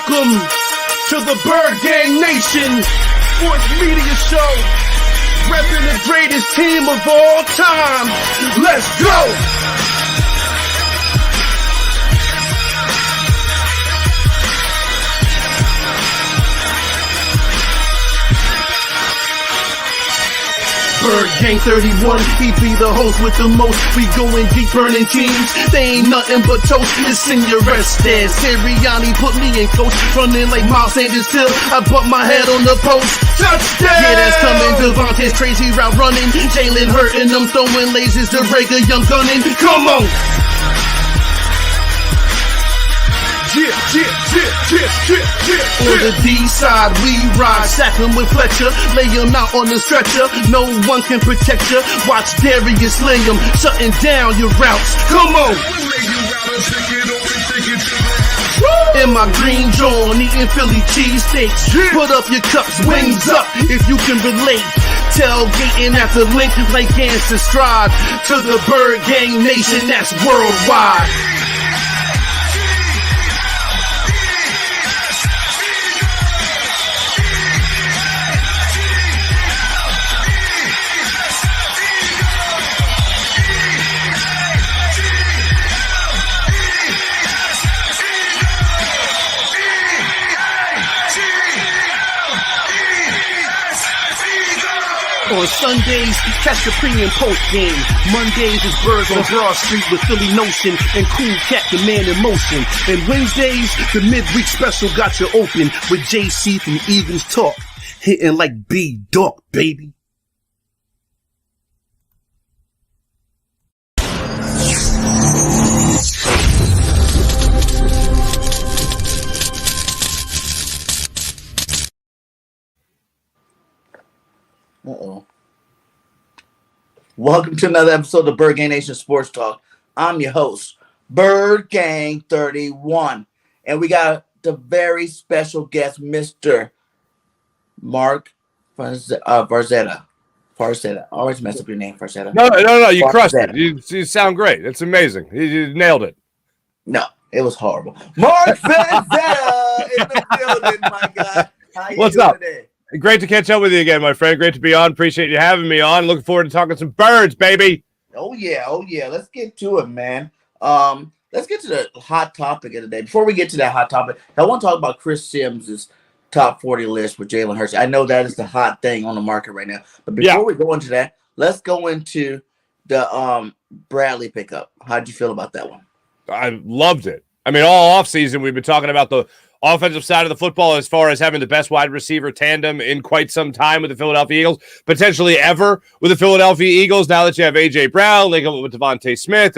Welcome to the Bird Gang Nation Sports Media Show, repping the greatest team of all time. Let's go! Bird Gang 31, he be the host with the most. We going deep, burning teams. They ain't nothing but toast. It's in your rest there. Sirianni put me in coach, running like Miles Sanders till I butt my head on the post. Touchdown! Yeah, that's coming. Devontae's crazy route running. Jalen Hurts and them throwing lasers. The Rager young gunning. Come on! On the D side, we ride, sack him with Fletcher, lay him out on the stretcher. No one can protect you. Watch Darius lay him, shutting down your routes. Come on! In my green John, eating Philly cheesesteaks. Put up your cups, wings up, if you can relate. Tailgating at the link like Gans and Stride. To the Bird Gang Nation, that's worldwide. On Sundays, catch the pre and post game. Mondays is Birds on Broad Street with Philly Notion and Cool Cat, the man in motion. And Wednesdays, the midweek special got you open with JC from Eagles Talk. Hitting like B-Dog, baby. Uh-oh. Welcome to another episode of Bird Gang Nation Sports Talk. I'm your host, Bird Gang 31. And we got the very special guest, Mr. Marc Farzetta. Farzetta. I always mess up your name, Farzetta. No. You crushed it. You sound great. It's amazing. You nailed it. No, it was horrible. Marc Farzetta in the building, my guy. How you What's doing up? today? Great to catch up with you again, my friend. Great to be on. Appreciate you having me on. Looking forward to talking some birds, baby. Oh yeah. Let's get to it, man. Let's get to the hot topic of the day. Before we get to that hot topic, I want to talk about Chris Sims' top 40 list with Jalen Hurts. I know that is the hot thing on the market right now. But before we go into that, let's go into the Bradley pickup. How'd you feel about that one? I loved it. I mean, all offseason, we've been talking about the offensive side of the football as far as having the best wide receiver tandem in quite some time with the Philadelphia Eagles, potentially ever with the Philadelphia Eagles. Now that you have A.J. Brown, link up with Devontae Smith,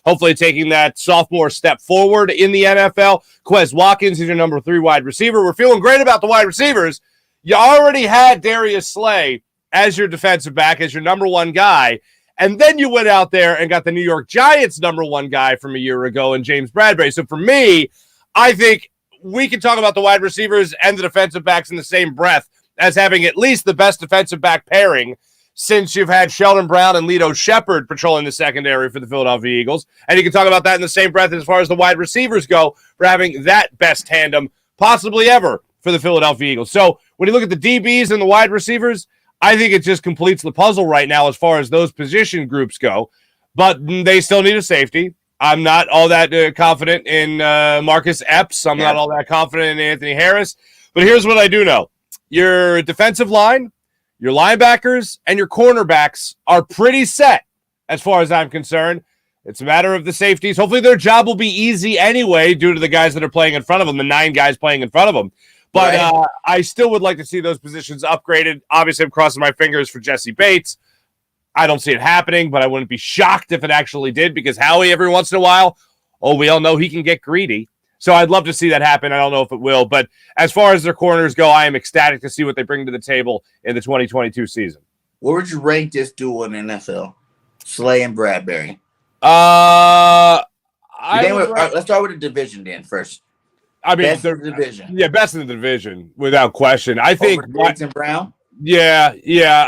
hopefully taking that sophomore step forward in the NFL. Quez Watkins is your number 3 wide receiver. We're feeling great about the wide receivers. You already had Darius Slay as your defensive back, as your number 1 guy. And then you went out there and got the New York Giants number 1 guy from a year ago in James Bradberry. So for me, I think we can talk about the wide receivers and the defensive backs in the same breath as having at least the best defensive back pairing since you've had Sheldon Brown and Lito Shepherd patrolling the secondary for the Philadelphia Eagles. And you can talk about that in the same breath as far as the wide receivers go for having that best tandem possibly ever for the Philadelphia Eagles. So when you look at the DBs and the wide receivers, I think it just completes the puzzle right now as far as those position groups go. But they still need a safety. I'm not all that confident in Marcus Epps. I'm not all that confident in Anthony Harris. But here's what I do know. Your defensive line, your linebackers, and your cornerbacks are pretty set as far as I'm concerned. It's a matter of the safeties. Hopefully their job will be easy anyway due to the guys that are playing in front of them, the 9 guys playing in front of them. But I still would like to see those positions upgraded. Obviously, I'm crossing my fingers for Jesse Bates. I don't see it happening, but I wouldn't be shocked if it actually did because Howie, every once in a while, we all know he can get greedy. So I'd love to see that happen. I don't know if it will. But as far as their corners go, I am ecstatic to see what they bring to the table in the 2022 season. Where would you rank this duo in the NFL? Slay and Bradberry. Let's start with the division then first. I mean, best in the division. Yeah, best in the division, without question. I think Diggs and Brown. Yeah,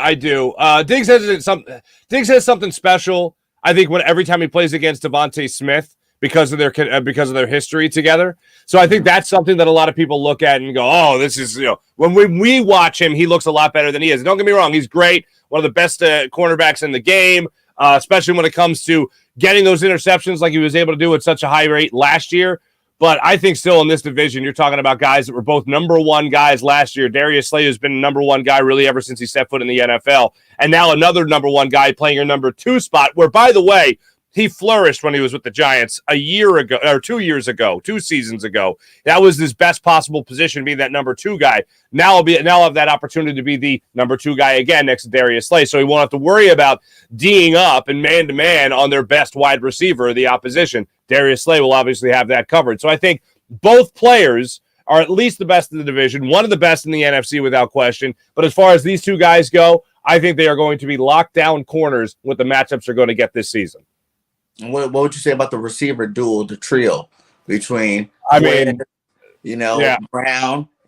I do. Diggs has something special. I think every time he plays against Devontae Smith, because of their history together. So I think that's something that a lot of people look at and go, oh, this is, when we watch him, he looks a lot better than he is. Don't get me wrong. He's great. One of the best cornerbacks in the game, especially when it comes to getting those interceptions like he was able to do at such a high rate last year. But I think still in this division, you're talking about guys that were both number one guys last year. Darius Slay has been number one guy really ever since he stepped foot in the NFL. And now another number one guy playing your number two spot, where, by the way, he flourished when he was with the Giants a year ago, or 2 years ago, 2 seasons ago. That was his best possible position, being that number two guy. Now I'll have that opportunity to be the number two guy again next to Darius Slay, so he won't have to worry about D'ing up and man-to-man on their best wide receiver, the opposition. Darius Slay will obviously have that covered. So I think both players are at least the best in the division, one of the best in the NFC without question. But as far as these two guys go, I think they are going to be locked down corners what the matchups are going to get this season. What would you say about the receiver duel, the trio between Brown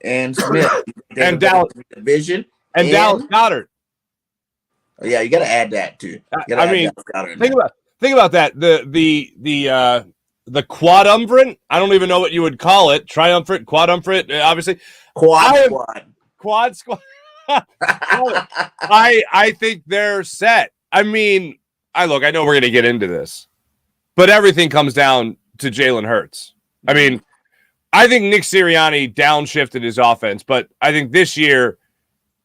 and Smith and Dallas division and Dallas Goedert? Oh, yeah, you got to add that too. Think about that. The quadumvirate. I don't even know what you would call it. Triumvirate, quadumvirate, obviously. Quad squad. I think they're set. I mean, I know we're going to get into this, but everything comes down to Jalen Hurts. I mean, I think Nick Sirianni downshifted his offense, but I think this year,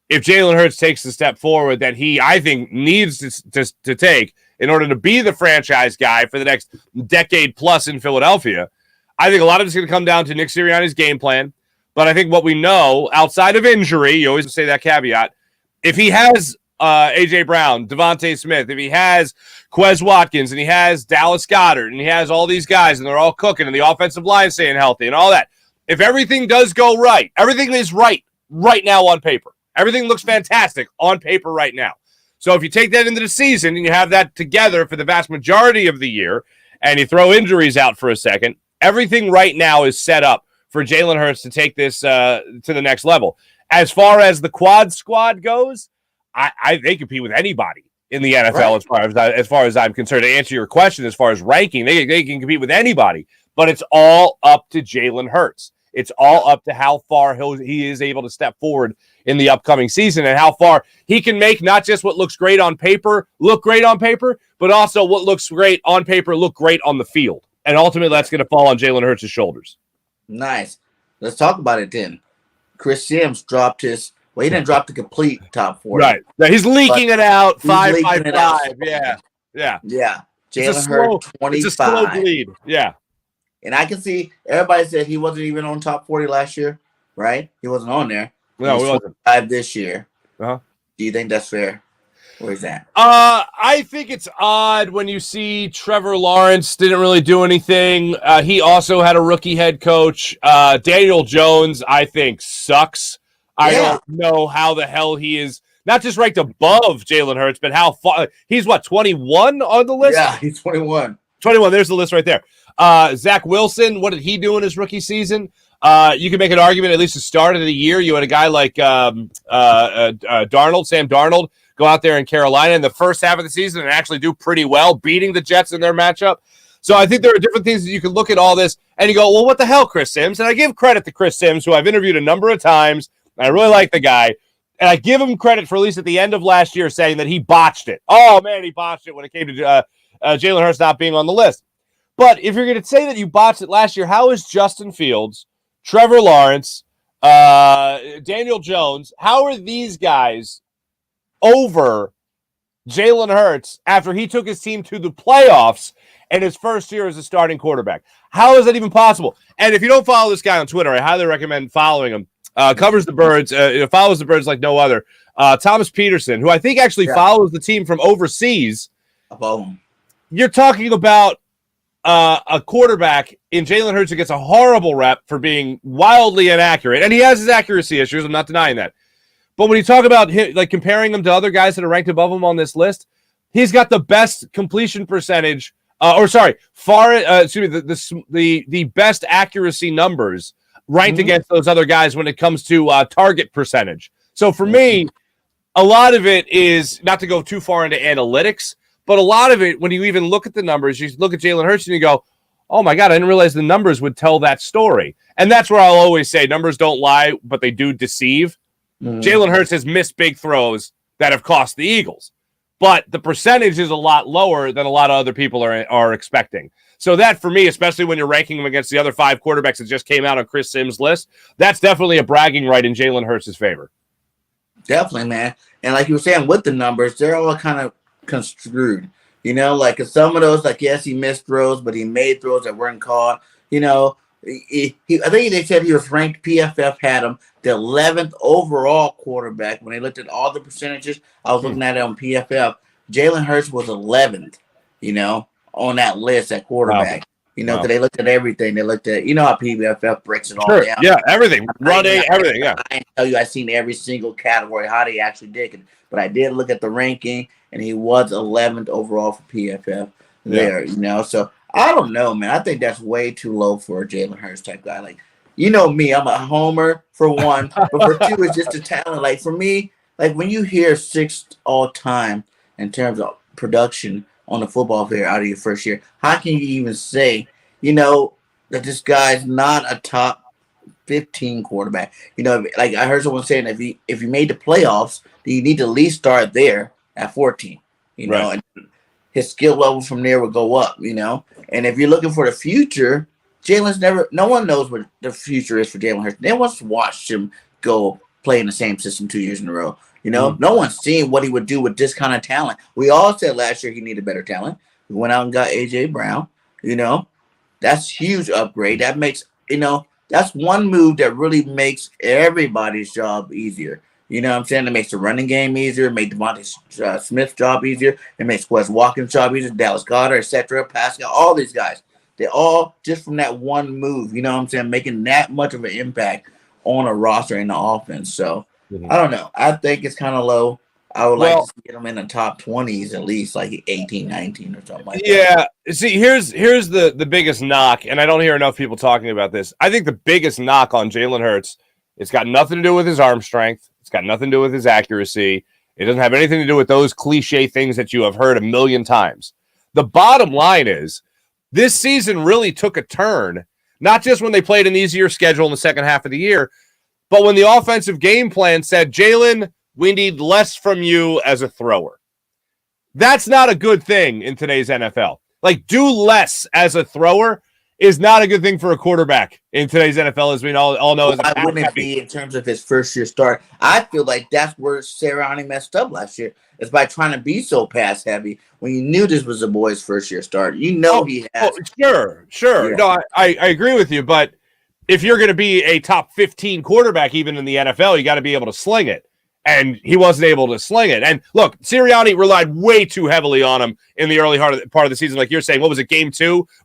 if Jalen Hurts takes the step forward that I think needs to take in order to be the franchise guy for the next decade plus in Philadelphia, I think a lot of it's going to come down to Nick Sirianni's game plan. But I think what we know, outside of injury, you always say that caveat, if he has A.J. Brown, Devontae Smith, if he has Quez Watkins, and he has Dallas Goedert, and he has all these guys, and they're all cooking, and the offensive line staying healthy, and all that, if everything does go right, everything is right now on paper. Everything looks fantastic on paper right now. So if you take that into the season and you have that together for the vast majority of the year, and you throw injuries out for a second, everything right now is set up for Jalen Hurts to take this to the next level. As far as the quad squad goes, they compete with anybody in the NFL, right, as far as I'm concerned. To answer your question, as far as ranking, they can compete with anybody, but it's all up to Jalen Hurts. It's all up to how far he is able to step forward in the upcoming season and how far he can make not just what looks great on paper look great on paper, but also what looks great on paper look great on the field. And ultimately, that's going to fall on Jalen Hurts' shoulders. Nice. Let's talk about it then. Chris Sims dropped his – well, he didn't drop the complete top 40. Right. Yeah, he's leaking it out 5-5-5. Yeah. Jalen Hurts, 25. It's a slow bleed. Yeah. And I can see everybody said he wasn't even on top 40 last year, right? He wasn't on there. No, he wasn't. 25 this year. Uh-huh. Do you think that's fair? Where's that? I think it's odd when you see Trevor Lawrence didn't really do anything. He also had a rookie head coach. Daniel Jones, I think, sucks. I don't know how the hell he is not just ranked above Jalen Hurts, but how far he's 21 on the list? Yeah, he's 21. 21. There's the list right there. Zach Wilson, what did he do in his rookie season? You can make an argument, at least the start of the year, you had a guy like Sam Darnold, go out there in Carolina in the first half of the season and actually do pretty well, beating the Jets in their matchup. So I think there are different things that you can look at all this and you go, well, what the hell, Chris Sims? And I give credit to Chris Sims, who I've interviewed a number of times, and I really like the guy. And I give him credit for at least at the end of last year saying that he botched it. Oh, man, he botched it when it came to Jalen Hurts not being on the list. But if you're going to say that you botched it last year, how is Justin Fields, Trevor Lawrence, Daniel Jones, how are these guys over Jalen Hurts after he took his team to the playoffs in his first year as a starting quarterback? How is that even possible? And if you don't follow this guy on Twitter, I highly recommend following him. Covers the Birds, follows the Birds like no other. Thomas Peterson, who I think actually follows the team from overseas. You're talking about a quarterback in Jalen Hurts who gets a horrible rep for being wildly inaccurate. And he has his accuracy issues. I'm not denying that. But when you talk about him, like comparing him to other guys that are ranked above him on this list, he's got the best completion percentage, the best accuracy numbers ranked against those other guys when it comes to target percentage. So for me, a lot of it is not to go too far into analytics, but a lot of it, when you even look at the numbers, you look at Jalen Hurts and you go, oh my God, I didn't realize the numbers would tell that story. And that's where I'll always say numbers don't lie, but they do deceive. Jalen Hurts has missed big throws that have cost the Eagles, but the percentage is a lot lower than a lot of other people are expecting. So that, for me, especially when you're ranking them against the other 5 quarterbacks that just came out on Chris Sims' list, that's definitely a bragging right in Jalen Hurts' favor. Definitely, man. And like you were saying with the numbers, they're all kind of construed. Like some of those, like, yes, he missed throws, but he made throws that weren't caught. I think they said he was ranked, PFF had him the 11th overall quarterback. When they looked at all the percentages, I was looking at it on PFF. Jalen Hurts was 11th, on that list at quarterback. Wow. Because they looked at everything. They looked at, how PFF breaks it all Sure. down. Yeah, everything. Running, everything, yeah. I didn't tell you I seen every single category, how they actually did it. But I did look at the ranking, and he was 11th overall for PFF there, So I don't know, man. I think that's way too low for a Jalen Hurts type guy. Like, me, I'm a homer for one, but for two, it's just a talent. Like, for me, like when you hear 6th all time in terms of production on the football field out of your first year, how can you even say, that this guy's not a top 15 quarterback? Like I heard someone saying, if you made the playoffs, then you need to at least start there at 14. Right. And his skill level from there will go up. And if you're looking for the future, no one knows what the future is for Jalen Hurts. No one's watched him go play in the same system 2 years in a row. No one's seen what he would do with this kind of talent. We all said last year he needed better talent. We went out and got A.J. Brown. That's huge upgrade. That makes, that's one move that really makes everybody's job easier. You know what I'm saying? It makes the running game easier. It makes Devontae Smith's job easier. It makes Wes Watkins' job easier. Dallas Goedert, etc. Pascal, all these guys. They all just from that one move, you know what I'm saying, making that much of an impact on a roster in the offense. So, I don't know. I think it's kind of low. I would like to get them in the top 20s at least, like 18, 19 or something like that. Yeah. See, here's the biggest knock, and I don't hear enough people talking about this. I think the biggest knock on Jalen Hurts, it's got nothing to do with his arm strength. It's got nothing to do with his accuracy. It doesn't have anything to do with those cliche things that you have heard a million times. The bottom line is this season really took a turn, not just when they played an easier schedule in the second half of the year, but when the offensive game plan said, Jalen, we need less from you as a thrower. That's not a good thing in today's NFL. Like, do less as a thrower is not a good thing for a quarterback in today's NFL, as we all know. Why wouldn't it be in terms of his first year start? I feel like that's where Sirianni messed up last year, is by trying to be so pass heavy when you knew this was the boy's first year start. He has. Sure. Yeah. No, I agree with you, but if you're going to be a top 15 quarterback, even in the NFL, you got to be able to sling it. And he wasn't able to sling it. And look, Sirianni relied way too heavily on him in the early part of the season. Like you're saying, what was it,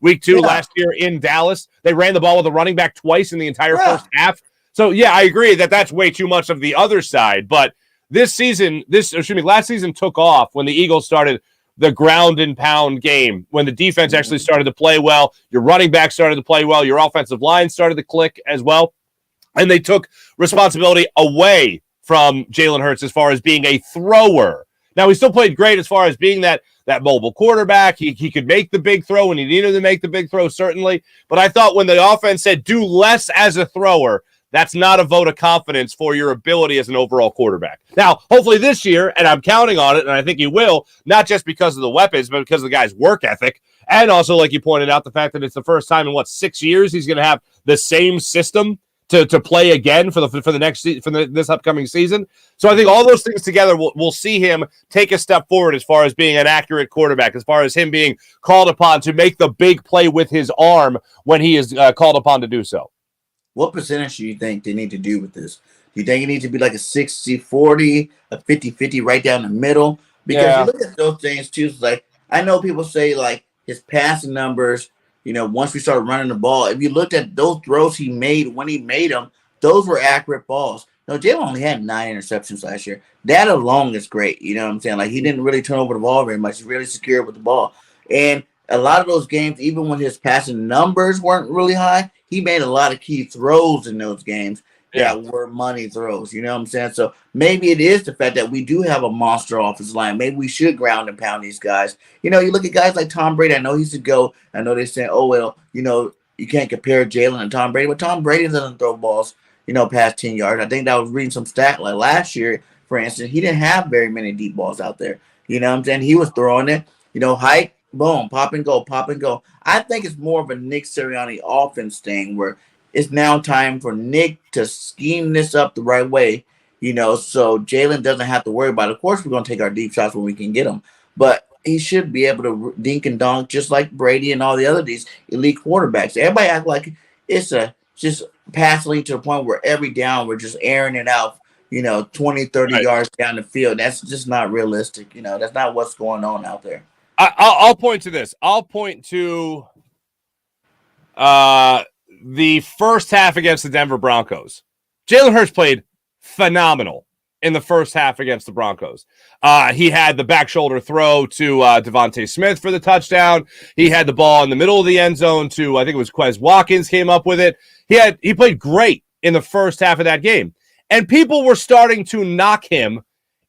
week 2 last year in Dallas? They ran the ball with a running back twice in the entire first half. So, yeah, I agree that that's way too much of the other side. But last season took off when the Eagles started the ground and pound game, when the defense actually started to play well. Your running back started to play well. Your offensive line started to click as well. And they took responsibility away from Jalen Hurts as far as being a thrower. Now, he still played great as far as being that mobile quarterback. He could make the big throw when he needed to make the big throw, certainly. But I thought when the offense said do less as a thrower, that's not a vote of confidence for your ability as an overall quarterback. Now, hopefully this year, and I'm counting on it, and I think he will, not just because of the weapons, but because of the guy's work ethic. And also, like you pointed out, the fact that it's the first time in, 6 years he's going to have the same system to play again for this upcoming season. So I think all those things together will see him take a step forward as far as being an accurate quarterback, as far as him being called upon to make the big play with his arm when he is called upon to do so. What percentage do you think they need to do with this? Do you think it needs to be like a 60-40, a 50-50 right down the middle? Because you look at those things too, it's like, I know people say like his passing numbers, once we started running the ball, if you looked at those throws he made when he made them, those were accurate balls. No, Jalen only had 9 interceptions last year. That alone is great. You know what I'm saying? Like, he didn't really turn over the ball very much. He's really secure with the ball. And a lot of those games, even when his passing numbers weren't really high, he made a lot of key throws in those games. that where money throws. You know what I'm saying? So maybe it is the fact that we do have a monster offensive line. Maybe we should ground and pound these guys. You know, you look at guys like Tom Brady. I know he's a GOAT. I know they're saying, oh, well, you know, you can't compare Jalen and Tom Brady, but Tom Brady doesn't throw balls, you know, past 10 yards. I think that was reading some stat like last year, for instance, he didn't have very many deep balls out there. You know what I'm saying? He was throwing it, you know, hike, boom, pop and go, pop and go. I think it's more of a Nick Sirianni offense thing where it's now time for Nick to scheme this up the right way, you know, so Jalen doesn't have to worry about it. Of course, we're going to take our deep shots when we can get them, but he should be able to dink and dunk just like Brady and all the other these elite quarterbacks. Everybody act like it's a just passing to the point where every down we're just airing it out, you know, 20, 30 yards down the field. That's just not realistic. You know, that's not what's going on out there. I'll point to this. I'll point to the first half against the Denver Broncos. Jalen Hurts played phenomenal in the first half against the Broncos. He had the back shoulder throw to Devontae Smith for the touchdown. He had the ball in the middle of the end zone to, I think it was Quez Watkins came up with it. He played great in the first half of that game. And people were starting to knock him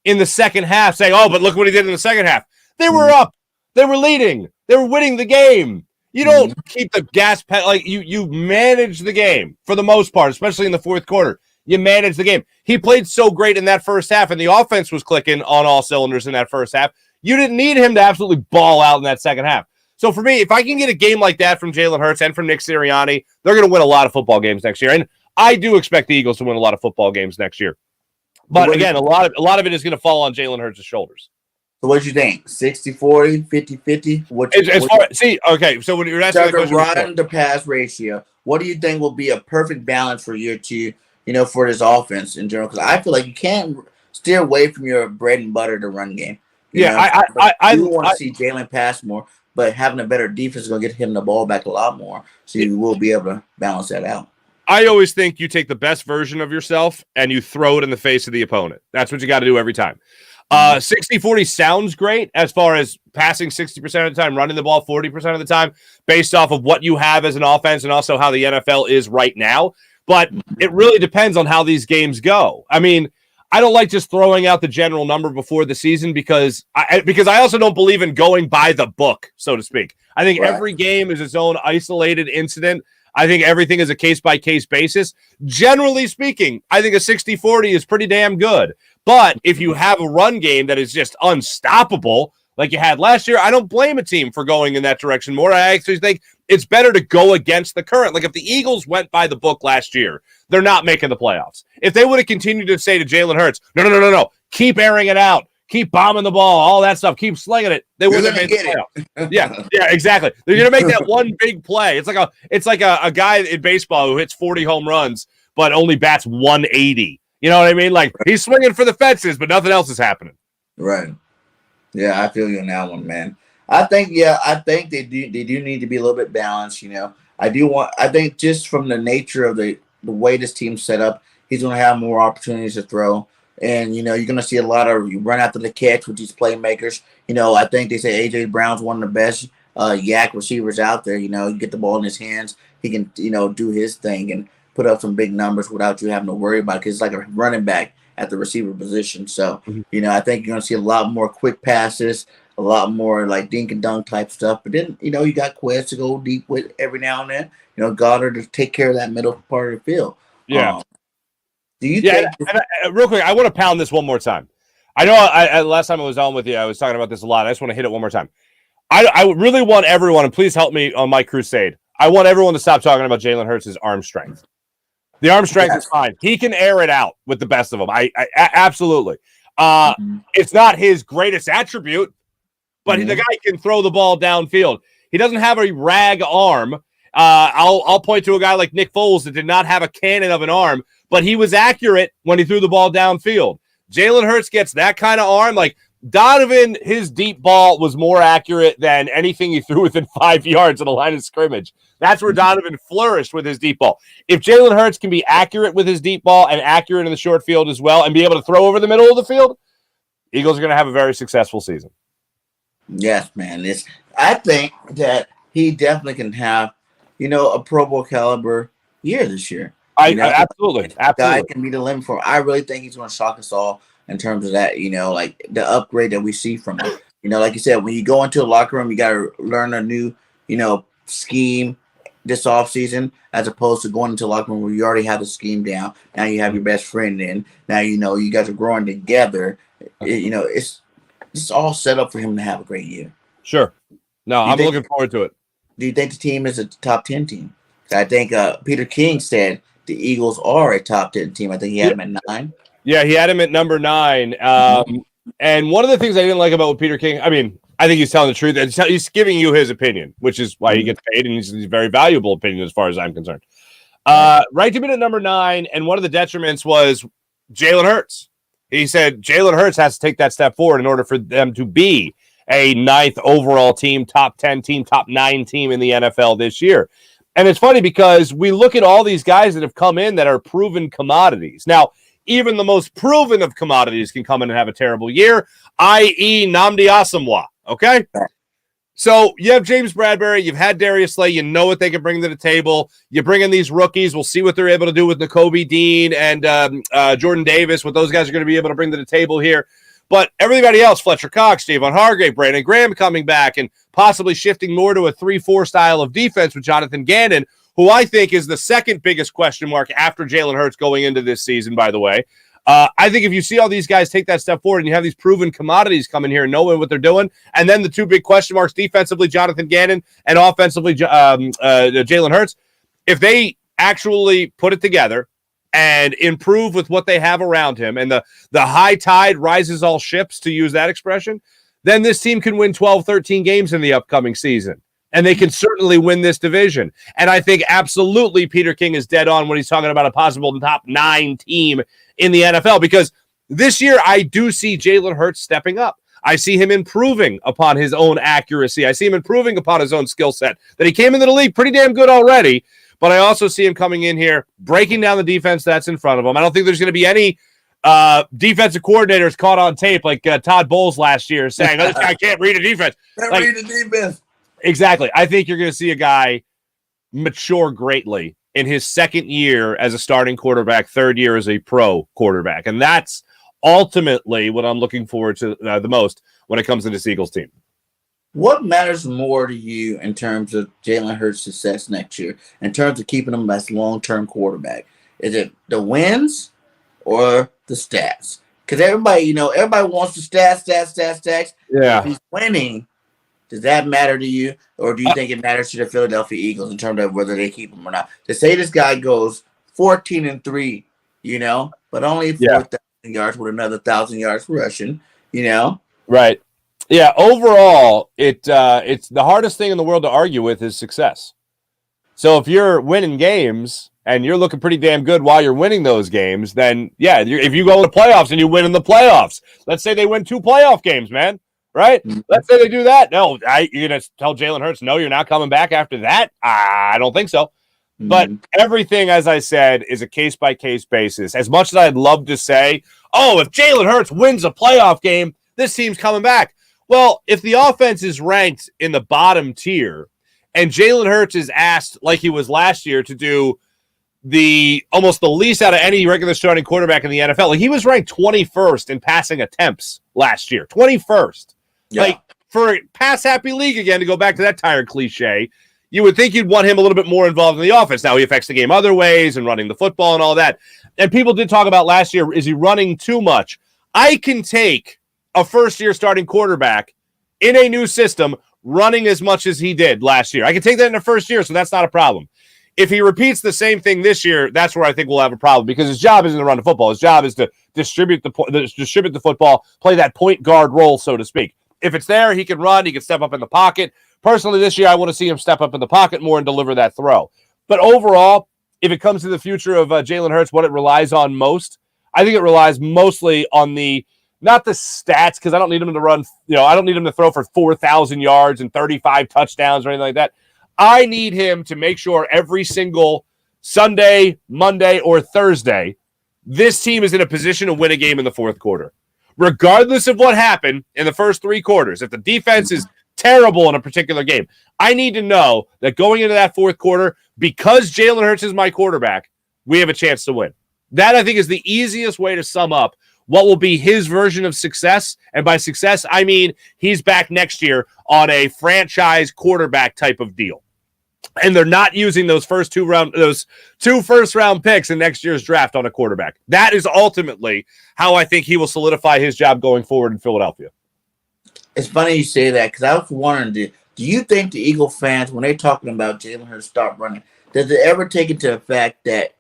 in the second half, saying, oh, but look what he did in the second half. They were up. They were leading. They were winning the game. You don't keep the gas pedal. Like, you manage the game for the most part, especially in the fourth quarter. You manage the game. He played so great in that first half, and the offense was clicking on all cylinders in that first half. You didn't need him to absolutely ball out in that second half. So for me, if I can get a game like that from Jalen Hurts and from Nick Sirianni, they're going to win a lot of football games next year. And I do expect the Eagles to win a lot of football games next year. But again, a lot of it is going to fall on Jalen Hurts' shoulders. So what do you think? 60-40, 50-50? Okay, so when you're asking the question, run to pass ratio, what do you think will be a perfect balance for year two, you know, for this offense in general? Because I feel like you can't steer away from your bread and butter to run game. I want to see Jalen pass more, but having a better defense is going to get him the ball back a lot more. So you will be able to balance that out. I always think you take the best version of yourself and you throw it in the face of the opponent. That's what you got to do every time. 60-40 sounds great as far as passing 60% of the time, running the ball 40% of the time, based off of what you have as an offense and also how the NFL is right now. But it really depends on how these games go. I mean, I don't like just throwing out the general number before the season because I also don't believe in going by the book, so to speak. I think every game is its own isolated incident. I think everything is a case-by-case basis. Generally speaking, I think a 60-40 is pretty damn good. But if you have a run game that is just unstoppable, like you had last year, I don't blame a team for going in that direction more. I actually think it's better to go against the current. Like if the Eagles went by the book last year, they're not making the playoffs. If they would have continued to say to Jalen Hurts, no, keep airing it out, keep bombing the ball, all that stuff, keep slinging it, they wouldn't have made the playoffs. Yeah, exactly. They're going to make that one big play. It's like a guy in baseball who hits 40 home runs but only bats 180. You know what I mean? Like he's swinging for the fences, but nothing else is happening. Right. Yeah, I feel you on that one, man. I think they do need to be a little bit balanced, you know. I think just from the nature of the way this team's set up, he's going to have more opportunities to throw. And, you know, you're going to see a lot of run after the catch with these playmakers. You know, I think they say A.J. Brown's one of the best yak receivers out there. You know, you get the ball in his hands, he can, you know, do his thing and put up some big numbers without you having to worry about it because it's like a running back at the receiver position. So, you know, I think you're going to see a lot more quick passes, a lot more like dink and dunk type stuff. But then, you know, you got Quest to go deep with every now and then. You know, Goddard to take care of that middle part of the field. Yeah. Do you think? Real quick, I want to pound this one more time. I know last time I was on with you, I was talking about this a lot. I just want to hit it one more time. I really want everyone, and please help me on my crusade. I want everyone to stop talking about Jalen Hurts' arm strength. The arm strength is fine. He can air it out with the best of them. I absolutely. It's not his greatest attribute, but the guy can throw the ball downfield. He doesn't have a rag arm. I'll point to a guy like Nick Foles that did not have a cannon of an arm, but he was accurate when he threw the ball downfield. Jalen Hurts gets that kind of arm. Like Donovan, his deep ball was more accurate than anything he threw within 5 yards of the line of scrimmage. That's where Donovan flourished with his deep ball. If Jalen Hurts can be accurate with his deep ball and accurate in the short field as well and be able to throw over the middle of the field, Eagles are going to have a very successful season. Yes, man. I think that he definitely can have, you know, a Pro Bowl caliber year this year. Absolutely. Guy can be the limit for him. I really think he's going to shock us all in terms of that, like the upgrade that we see from him. Like you said, when you go into the locker room, you got to learn a new, scheme this offseason, as opposed to going into the locker room where you already have the scheme down. Now you have your best friend in. Now you guys are growing together. It's all set up for him to have a great year. Sure. No, I'm looking forward to it. Do you think the team is a top 10 team? I think Peter King said the Eagles are a top 10 team. I think he had him at 9. Yeah, he had him at number 9. And one of the things I didn't like about Peter King, I think he's telling the truth. He's giving you his opinion, which is why he gets paid, and he's a very valuable opinion as far as I'm concerned. Ranked him in at number 9, and one of the detriments was Jalen Hurts. He said Jalen Hurts has to take that step forward in order for them to be a 9th overall team, top 10 team, top 9 team in the NFL this year. And it's funny because we look at all these guys that have come in that are proven commodities. Now, even the most proven of commodities can come in and have a terrible year, i.e. Nnamdi Asomugha, okay? So you have James Bradberry, you've had Darius Slay, you know what they can bring to the table. You bring in these rookies, we'll see what they're able to do with Nakobe Dean and Jordan Davis, what those guys are going to be able to bring to the table here. But everybody else, Fletcher Cox, Javon Hargrave, Brandon Graham coming back and possibly shifting more to a 3-4 style of defense with Jonathan Gannon, who I think is the second biggest question mark after Jalen Hurts going into this season, by the way. I think if you see all these guys take that step forward and you have these proven commodities come in here knowing what they're doing, and then the two big question marks defensively, Jonathan Gannon, and offensively, Jalen Hurts, if they actually put it together and improve with what they have around him, and the high tide rises all ships, to use that expression, then this team can win 12, 13 games in the upcoming season. And they can certainly win this division. And I think absolutely Peter King is dead on when he's talking about a possible top 9 team in the NFL, because this year I do see Jalen Hurts stepping up. I see him improving upon his own accuracy. I see him improving upon his own skill set, that he came into the league pretty damn good already. But I also see him coming in here, breaking down the defense that's in front of him. I don't think there's going to be any defensive coordinators caught on tape like Todd Bowles last year saying, oh, this guy can't read a defense. Read the defense. Exactly. I think you're going to see a guy mature greatly in his second year as a starting quarterback, third year as a pro quarterback. And that's ultimately what I'm looking forward to the most when it comes to this Eagles team. What matters more to you in terms of Jalen Hurts' success next year, in terms of keeping him as long-term quarterback? Is it the wins or the stats? Because everybody wants the stats. Yeah. If he's winning, does that matter to you? Or do you think it matters to the Philadelphia Eagles in terms of whether they keep him or not? To say this guy goes 14-3, but only 4,000 yards with another 1,000 yards rushing, Right. Yeah, overall, it's the hardest thing in the world to argue with is success. So if you're winning games and you're looking pretty damn good while you're winning those games, then, if you go to the playoffs and you win in the playoffs, let's say they win 2 playoff games, man, right? Mm-hmm. Let's say they do that. No, you're going to tell Jalen Hurts, no, you're not coming back after that? I don't think so. Mm-hmm. But everything, as I said, is a case-by-case basis. As much as I'd love to say, if Jalen Hurts wins a playoff game, this team's coming back. Well, if the offense is ranked in the bottom tier and Jalen Hurts is asked, like he was last year, to do almost the least out of any regular starting quarterback in the NFL, like he was ranked 21st in passing attempts last year. 21st. Yeah. Like, for a pass-happy league, again, to go back to that tired cliche, you would think you'd want him a little bit more involved in the offense. Now, he affects the game other ways and running the football and all that. And people did talk about last year, is he running too much? I can take a first-year starting quarterback in a new system running as much as he did last year. I can take that in the first year, so that's not a problem. If he repeats the same thing this year, that's where I think we'll have a problem, because his job isn't to run the football. His job is to distribute the football, play that point guard role, so to speak. If it's there, he can run, he can step up in the pocket. Personally, this year, I want to see him step up in the pocket more and deliver that throw. But overall, if it comes to the future of Jalen Hurts, what it relies on most, I think it relies mostly on not the stats, because I don't need him to run, I don't need him to throw for 4,000 yards and 35 touchdowns or anything like that. I need him to make sure every single Sunday, Monday, or Thursday, this team is in a position to win a game in the fourth quarter. Regardless of what happened in the first 3 quarters, if the defense is terrible in a particular game, I need to know that going into that fourth quarter, because Jalen Hurts is my quarterback, we have a chance to win. That, I think, is the easiest way to sum up what will be his version of success. And by success, I mean he's back next year on a franchise quarterback type of deal. And they're not using those two first-round picks in next year's draft on a quarterback. That is ultimately how I think he will solidify his job going forward in Philadelphia. It's funny you say that because I was wondering, do you think the Eagle fans, when they're talking about Jalen Hurts stop running, does it ever take into effect that,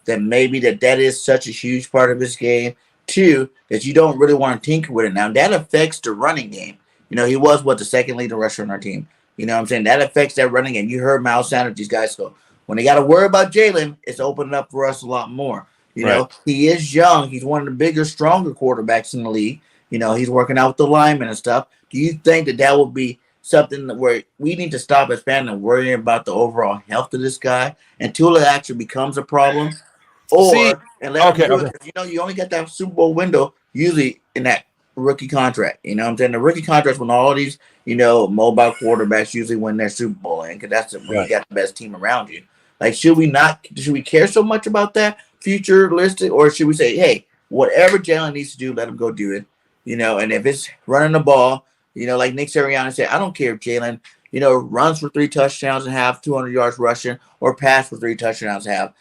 that maybe that is such a huge part of his game? Two, that you don't really want to tinker with it now. That affects the running game. He was, the second leading rusher on our team. You know what I'm saying? That affects that running game. You heard Miles Sanders, these guys go, when they got to worry about Jalen, it's opening up for us a lot more. He is young. He's one of the bigger, stronger quarterbacks in the league. He's working out with the linemen and stuff. Do you think that will be something where we need to stop as fans and worrying about the overall health of this guy until it actually becomes a problem? You only get that Super Bowl window usually in that rookie contract. You know what I'm saying? The rookie contracts when all these, mobile quarterbacks usually win their Super Bowl, and because that's when you got the best team around you. Like, should we care so much about that futuristic, or should we say, hey, whatever Jalen needs to do, let him go do it. And if it's running the ball, like Nick Sirianni said, I don't care if Jalen, runs for 3 touchdowns and have 200 yards rushing, or pass for 3 touchdowns and have,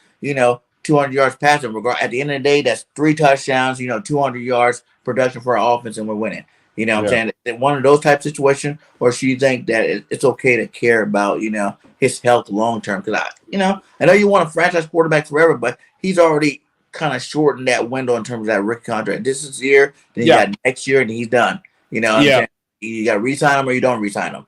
200 yards passing. At the end of the day, that's 3 touchdowns, 200 yards production for our offense, and we're winning. What I'm saying? One of those type of situations, or should you think that it's okay to care about, his health long term? Because I know you want a franchise quarterback forever, but he's already kind of shortened that window in terms of that rookie contract. This is year, then you got next year, and he's done. You got to re-sign him or you don't re-sign him.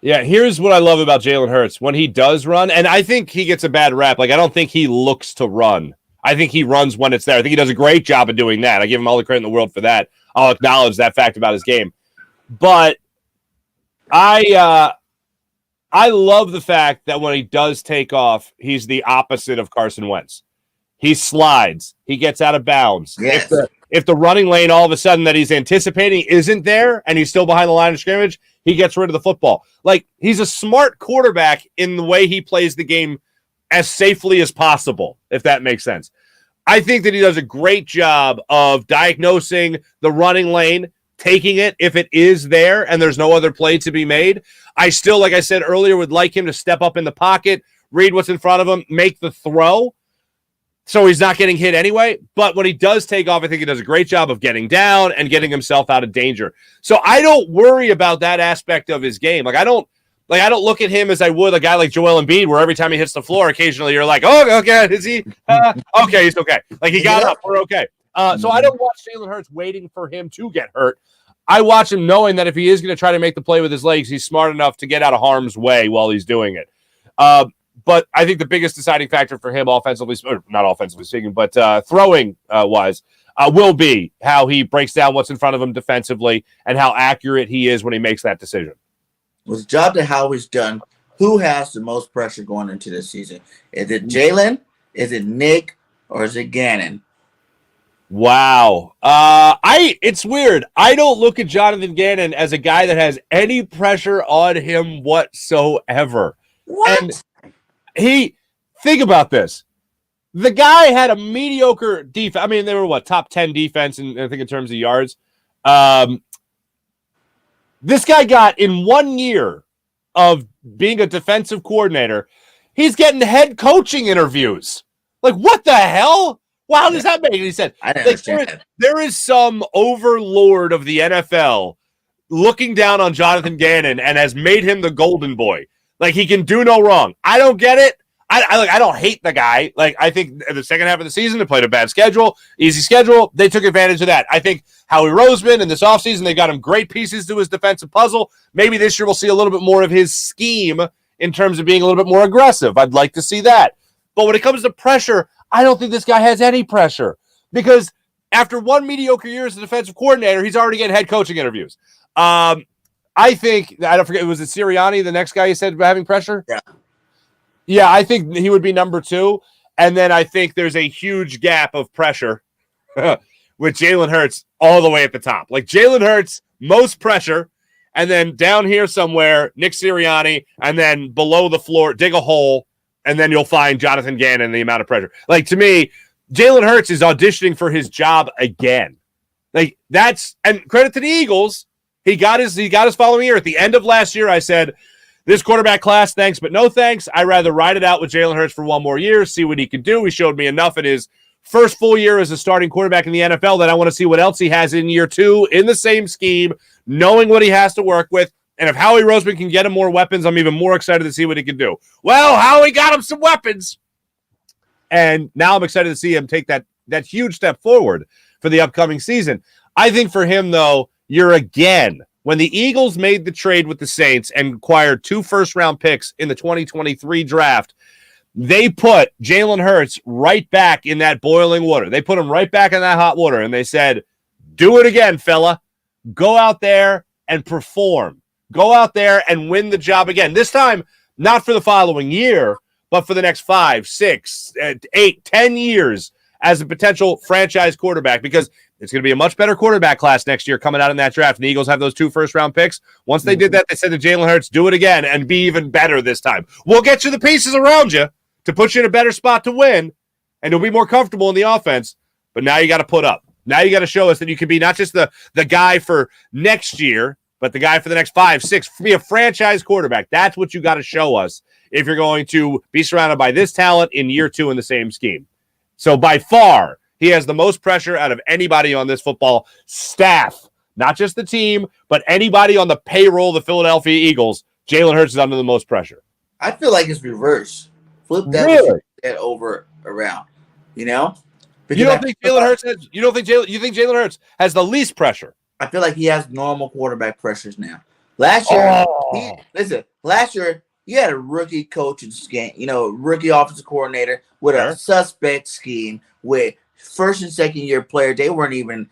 Yeah, here's what I love about Jalen Hurts. When he does run, and I think he gets a bad rap. Like, I don't think he looks to run. I think he runs when it's there. I think he does a great job of doing that. I give him all the credit in the world for that. I'll acknowledge that fact about his game. But I love the fact that when he does take off, he's the opposite of Carson Wentz. He slides. He gets out of bounds. Yes. If the running lane all of a sudden that he's anticipating isn't there and he's still behind the line of scrimmage, he gets rid of the football. Like, he's a smart quarterback in the way he plays the game as safely as possible, if that makes sense. I think that he does a great job of diagnosing the running lane, taking it if it is there and there's no other play to be made. I still, like I said earlier, would like him to step up in the pocket, read what's in front of him, make the throw, so he's not getting hit anyway. But when he does take off, I think he does a great job of getting down and getting himself out of danger. So I don't worry about that aspect of his game. I don't look at him as I would a guy like Joel Embiid, where every time he hits the floor, occasionally you're like, oh, okay, is he? Okay, he's okay. Like, he got up, we're okay. So I don't watch Jalen Hurts waiting for him to get hurt. I watch him knowing that if he is going to try to make the play with his legs, he's smart enough to get out of harm's way while he's doing it. But I think the biggest deciding factor for him, offensively, or not offensively speaking, but throwing wise, will be how he breaks down what's in front of him defensively and how accurate he is when he makes that decision. With the job that Howie's done, who has the most pressure going into this season? Is it Jalen? Is it Nick? Or is it Gannon? Wow. It's weird. I don't look at Jonathan Gannon as a guy that has any pressure on him whatsoever. What? And think about this. The guy had a mediocre defense. I mean, they were top 10 defense, I think in terms of yards. This guy got, in 1 year of being a defensive coordinator, he's getting head coaching interviews. Like, what the hell? Well, how does that make any sense? I didn't understand that. There is some overlord of the NFL looking down on Jonathan Gannon and has made him the golden boy. Like, he can do no wrong. I don't get it. I don't hate the guy. Like, I think the second half of the season, they played a bad schedule, easy schedule. They took advantage of that. I think Howie Roseman in this offseason, they got him great pieces to his defensive puzzle. Maybe this year we'll see a little bit more of his scheme in terms of being a little bit more aggressive. I'd like to see that. But when it comes to pressure, I don't think this guy has any pressure, because after 1 mediocre year as a defensive coordinator, he's already getting head coaching interviews. I think, I don't forget, was it Sirianni, the next guy you said having pressure? Yeah, I think he would be number 2. And then I think there's a huge gap of pressure with Jalen Hurts all the way at the top. Like, Jalen Hurts, most pressure, and then down here somewhere, Nick Sirianni, and then below the floor, dig a hole, and then you'll find Jonathan Gannon the amount of pressure. Like, to me, Jalen Hurts is auditioning for his job again. Like, and credit to the Eagles. He got his following year. At the end of last year, I said, this quarterback class, thanks, but no thanks. I'd rather ride it out with Jalen Hurts for one more year, see what he can do. He showed me enough in his first full year as a starting quarterback in the NFL that I want to see what else he has in year 2 in the same scheme, knowing what he has to work with. And if Howie Roseman can get him more weapons, I'm even more excited to see what he can do. Well, Howie got him some weapons. And now I'm excited to see him take that huge step forward for the upcoming season. I think for him, though, when the Eagles made the trade with the Saints and acquired 2 first-round picks in the 2023 draft, they put Jalen Hurts right back in that boiling water. They put him right back in that hot water, and they said, do it again, fella. Go out there and perform. Go out there and win the job again. This time, not for the following year, but for the next 5, 6, 8, 10 years as a potential franchise quarterback, because it's going to be a much better quarterback class next year coming out in that draft. And the Eagles have those 2 first-round picks. Once they did that, they said to Jalen Hurts, do it again and be even better this time. We'll get you the pieces around you to put you in a better spot to win, and you'll be more comfortable in the offense. But now you got to put up. Now you got to show us that you can be not just the guy for next year, but the guy for the next 5, 6, be a franchise quarterback. That's what you got to show us if you're going to be surrounded by this talent in year 2 in the same scheme. So by far, he has the most pressure out of anybody on this football staff, not just the team, but anybody on the payroll of the Philadelphia Eagles. Jalen Hurts is under the most pressure. I feel like it's reverse. Flip that, really? That over around. You know? Because you think Jalen Hurts has the least pressure? I feel like he has normal quarterback pressures now. Last year, last year you had a rookie coaching scheme, rookie offensive coordinator with a suspect scheme with first and second year players. They weren't even,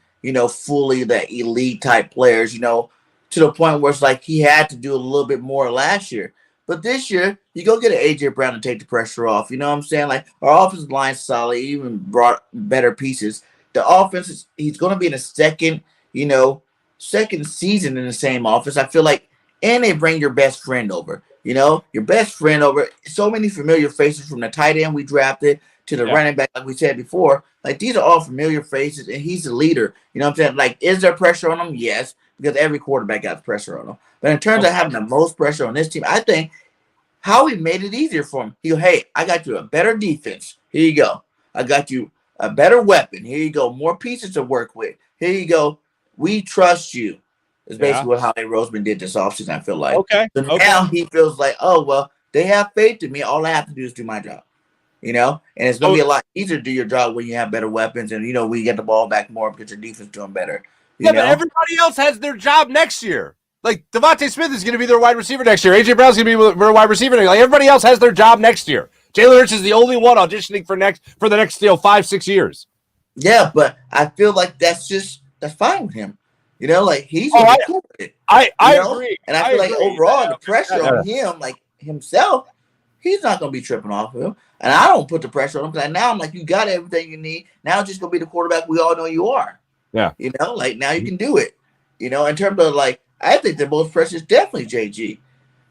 fully the elite type players, to the point where it's like he had to do a little bit more last year. But this year, you go get an A.J. Brown to take the pressure off. You know what I'm saying? Like, our offensive line's solid, even brought better pieces. The offense he's going to be in a second season in the same office. I feel like, and they bring your best friend over. Your best friend over. So many familiar faces from the tight end we drafted to the running back, like we said before. Like, these are all familiar faces, and he's the leader. You know what I'm saying? Like, is there pressure on him? Yes, because every quarterback got pressure on him. But in terms of having the most pressure on this team, I think Howie made it easier for him. Hey, I got you a better defense. Here you go. I got you a better weapon. Here you go. More pieces to work with. Here you go. We trust you. It's basically what Howie Roseman did this offseason, I feel like. Okay. So now he feels like, oh, well, they have faith in me. All I have to do is do my job. And it's going to be a lot easier to do your job when you have better weapons and, we get the ball back more because your defense doing better. But everybody else has their job next year. Like, Devontae Smith is going to be their wide receiver next year. A.J. Brown's going to be their wide receiver next year. Like, everybody else has their job next year. Jalen Hurts is the only one auditioning for the next 5, 6 years. Yeah, but I feel like that's fine with him. Like, he's cool with it. I agree. And I feel like overall the pressure on him, like himself, he's not going to be tripping off of him. And I don't put the pressure on him because now I'm like, you got everything you need. Now it's just going to be the quarterback we all know you are. Yeah. Like, now you can do it. In terms of, like, I think the most pressure is definitely JG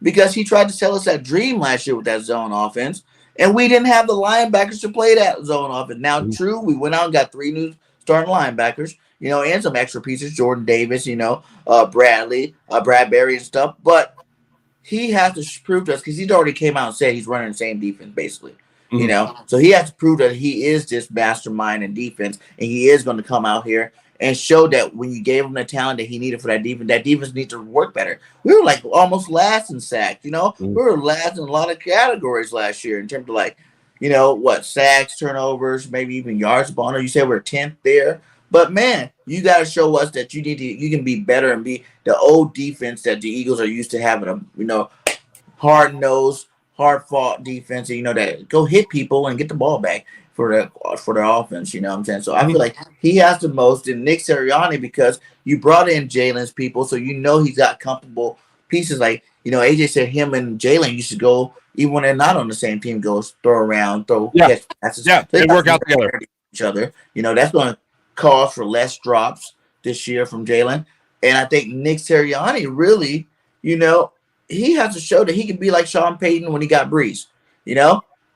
because he tried to sell us that dream last year with that zone offense, and we didn't have the linebackers to play that zone offense. Now, true, we went out and got 3 new starting linebackers, and some extra pieces, Jordan Davis, Bradley, Bradberry and stuff, but he has to prove to us because he's already came out and said he's running the same defense, basically. So he has to prove that he is this mastermind in defense, and he is going to come out here and show that when you gave him the talent that he needed for that defense needs to work better. We were like almost last in sacks, we were last in a lot of categories last year in terms of like, sacks, turnovers, maybe even yards per ball. You said we're 10th there, but man, you got to show us that you can be better and be the old defense that the Eagles are used to having, hard-nosed, hard-fought defense, that go hit people and get the ball back for their offense, you know what I'm saying? So I feel like he has the most in Nick Sirianni because you brought in Jalen's people, so he's got comfortable pieces. Like, AJ said him and Jalen used to go, even when they're not on the same team, catch passes. Yeah, they work out together. Each other. That's going to cause for less drops this year from Jalen. And I think Nick Sirianni really, he has to show that he can be like Sean Payton when he got Breeze.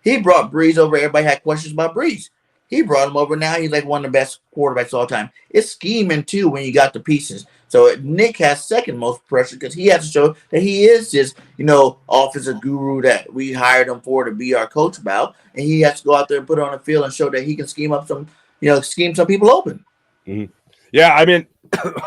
He brought Breeze over. Everybody had questions about Breeze. He brought him over. Now he's like one of the best quarterbacks of all time. It's scheming too when you got the pieces. So Nick has second most pressure because he has to show that he is this, offensive guru that we hired him for to be our coach about, and he has to go out there and put it on the field and show that he can scheme some people open. Mm-hmm. Yeah, I mean,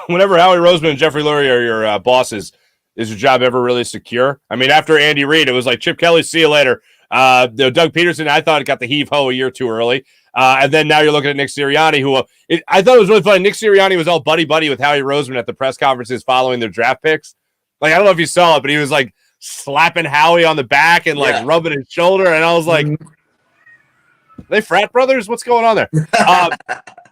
whenever Howie Roseman and Jeffrey Lurie are your bosses, is your job ever really secure? I mean, after Andy Reid, it was like Chip Kelly, see you later. Doug Peterson, I thought got the heave-ho a year too early. And then now you're looking at Nick Sirianni, who I thought it was really funny. Nick Sirianni was all buddy-buddy with Howie Roseman at the press conferences following their draft picks. Like, I don't know if you saw it, but he was like slapping Howie on the back and like rubbing his shoulder. And I was like, they frat brothers? What's going on there?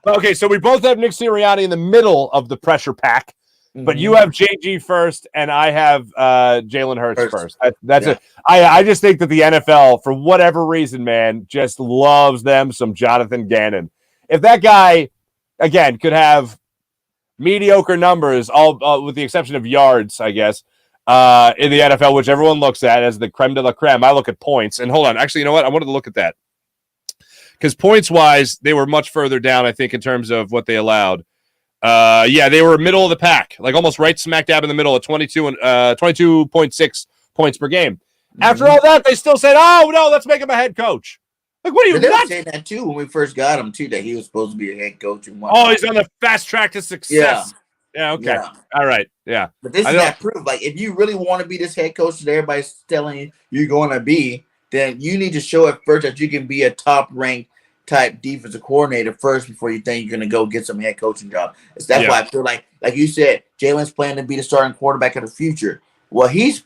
Okay, so we both have Nick Sirianni in the middle of the pressure pack. But you have JG first, and I have Jalen Hurts first. That's it. I just think that the NFL, for whatever reason, man, just loves them some Jonathan Gannon. If that guy, again, could have mediocre numbers, all with the exception of yards, I guess, in the NFL, which everyone looks at as the creme de la creme. I look at points. And hold on. Actually, you know what? I wanted to look at that. Because points-wise, they were much further down, I think, in terms of what they allowed. They were middle of the pack, like almost right smack dab in the middle at 22.6 points per game. After all that, they still said, "Oh no, let's make him a head coach." Like, what are you? They were saying that too when we first got him too, that he was supposed to be a head coach. He's on the fast track to success. Yeah. Okay. Yeah. All right. Yeah. But this is that proof. Like, if you really want to be this head coach that everybody's telling you you're going to be, then you need to show at first that you can be a top ranked type defensive coordinator first before you think you're going to go get some head coaching job. That's why I feel like you said, Jalen's planning to be the starting quarterback of the future. Well, he's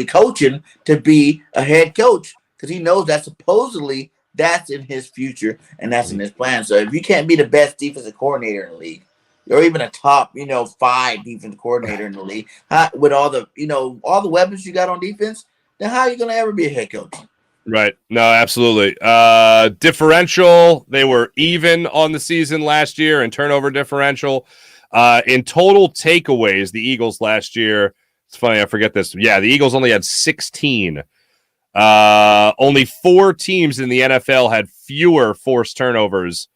coaching to be a head coach because he knows that supposedly that's in his future and that's in his plan. So if you can't be the best defensive coordinator in the league, or even a top, 5 defensive coordinator in the league, with all the, all the weapons you got on defense, then how are you going to ever be a head coach? Right. No, absolutely. Differential, they were even on the season last year in turnover differential. In total takeaways, the Eagles last year, it's funny, I forget this. Yeah, the Eagles only had 16. Only 4 teams in the NFL had fewer forced turnovers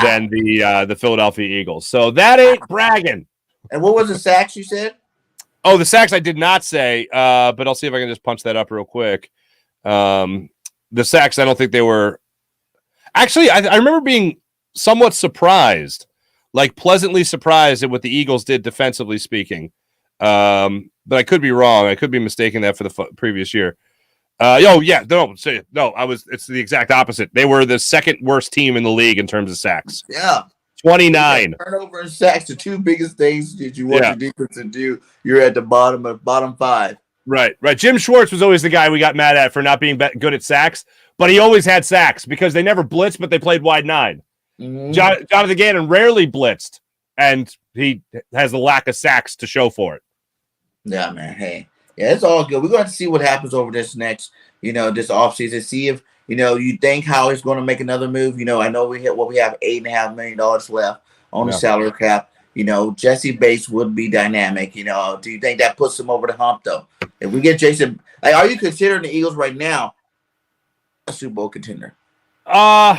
than the Philadelphia Eagles. So that ain't bragging. And what was the sacks you said? Oh, the sacks I did not say, but I'll see if I can just punch that up real quick. The sacks, I don't think they were actually, I remember being somewhat surprised, like pleasantly surprised at what the Eagles did defensively speaking. But I could be wrong. I could be mistaking that for the previous year. It's the exact opposite. They were the second worst team in the league in terms of sacks. Yeah. 29. Turnover and sacks, the 2 biggest things that you want your defense to do. You're at the bottom 5. Right. Jim Schwartz was always the guy we got mad at for not being good at sacks, but he always had sacks because they never blitzed, but they played wide 9. Jonathan Gannon rarely blitzed, and he has a lack of sacks to show for it. Yeah, man. Hey, it's all good. We're going to have to see what happens over this next, this offseason. See if, you think Howie's going to make another move. I know we have $8.5 million left on the salary cap. Jesse Bates would be dynamic. Do you think that puts him over the hump, though? If we get Jason, are you considering the Eagles right now a Super Bowl contender? I'm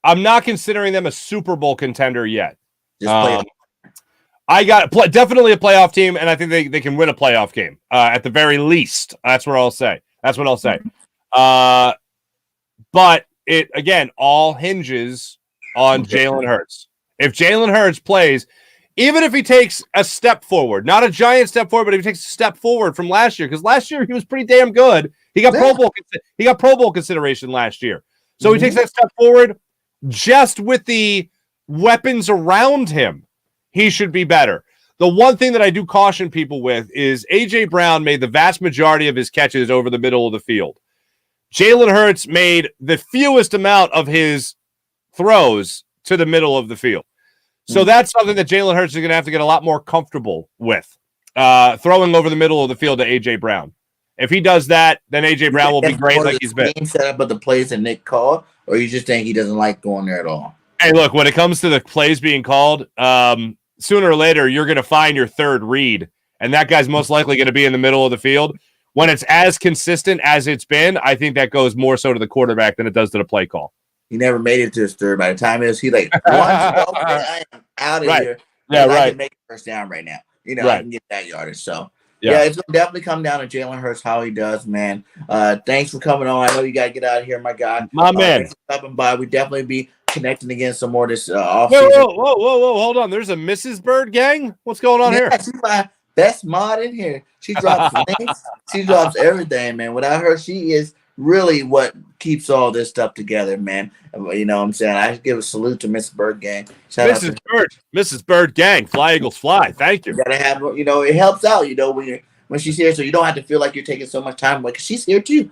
not considering them a Super Bowl contender yet. I got definitely a playoff team, and I think they can win a playoff game at the very least. That's what I'll say. But it, again, all hinges on Jalen Hurts. If Jalen Hurts plays, even if he takes a step forward, not a giant step forward, but if he takes a step forward from last year, because last year he was pretty damn good. He got Pro Bowl. He got Pro Bowl consideration last year. So he takes that step forward. Just with the weapons around him, he should be better. The one thing that I do caution people with is A.J. Brown made the vast majority of his catches over the middle of the field. Jalen Hurts made the fewest amount of his throws to the middle of the field. So that's something that Jalen Hurts is going to have to get a lot more comfortable with, throwing over the middle of the field to A.J. Brown. If he does that, then A.J. Brown will be great like he's been. Set up of the plays that Nick called, or you just think he doesn't like going there at all? Hey, look, when it comes to the plays being called, sooner or later, you're going to find your third read, and that guy's most likely going to be in the middle of the field. when it's as consistent as it's been, I think that goes more so to the quarterback than it does to the play call. He never made it to his third. By the time he like, I am out of Right. here. Yeah, right. I can make a first down right now. You know, Right. I can get that yardage. So, Yeah. it's going to definitely come down to Jalen Hurts, how he does, man. Thanks for coming on. I know you got to get out of here, my guy. My man. Thanks for stopping by. We definitely be connecting again some more this Whoa, offseason. whoa, hold on. There's a Mrs. Bird gang? What's going on here? She's my best mod in here. She drops links. She drops everything, man. Without her, she is really what keeps all this stuff together, man. You know what I'm saying? I give a salute to Miss Bird Gang. Shout out to Mrs. Bird Gang. Fly, Eagles, fly. Thank you. You gotta have, it helps out, when she's here, so you don't have to feel like you're taking so much time. Like, she's here too.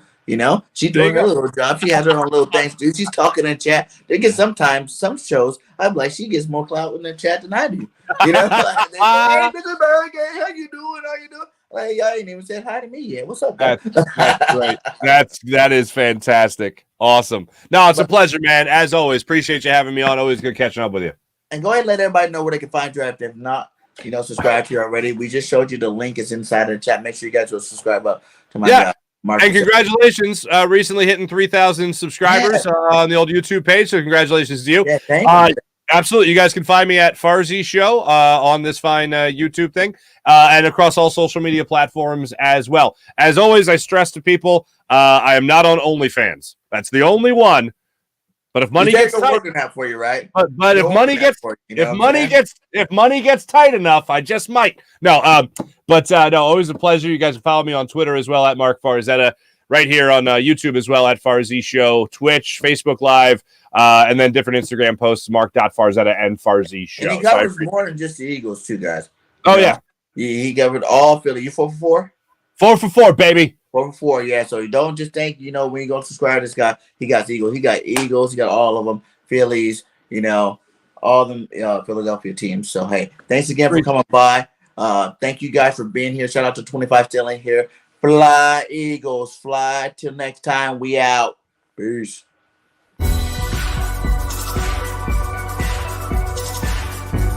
She's doing her little job. She has her own little things, dude. She's talking in chat. They get sometimes some shows. I'm like, she gets more clout in the chat than I do. Like, hey, Mr. Bird Gang, how you doing? How you doing? Like, y'all ain't even said hi to me yet. What's up, guys? That's right. That is fantastic. Awesome. No, it's a pleasure, man. As always, appreciate you having me on. Always good catching up with you. And go ahead and let everybody know where they can find you. If not, subscribe to you already. We just showed you the link. It's inside of the chat. Make sure you guys will subscribe up to my guy, Marc. And congratulations, recently hitting 3,000 subscribers on the old YouTube page. So congratulations to you. Yeah, thank you. Absolutely. You guys can find me at Farzetta Show on this fine YouTube thing and across all social media platforms as well. As always, I stress to people, I am not on OnlyFans. That's the only one. But if money gets tight, working out for you, right? But if money gets if money gets tight enough, I just might. No, always a pleasure. You guys can follow me on Twitter as well at Marc Farzetta. Right here on YouTube as well at Farzetta Show, Twitch, Facebook Live, and then different Instagram posts, Marc.Farzetta and Farzetta Show. And he covers more than just the Eagles, too, guys. Yeah. He covered all Philly. You 4 for 4? 4 for 4, baby. 4 for 4, yeah. So you don't just think, when you go subscribe to this guy, he got Eagles. He got Eagles. He got all of them. Phillies, all them Philadelphia teams. So, hey, thanks again for coming by. Thank you guys for being here. Shout out to 25 still in here. Fly, Eagles, fly. Till next time, we out. Peace.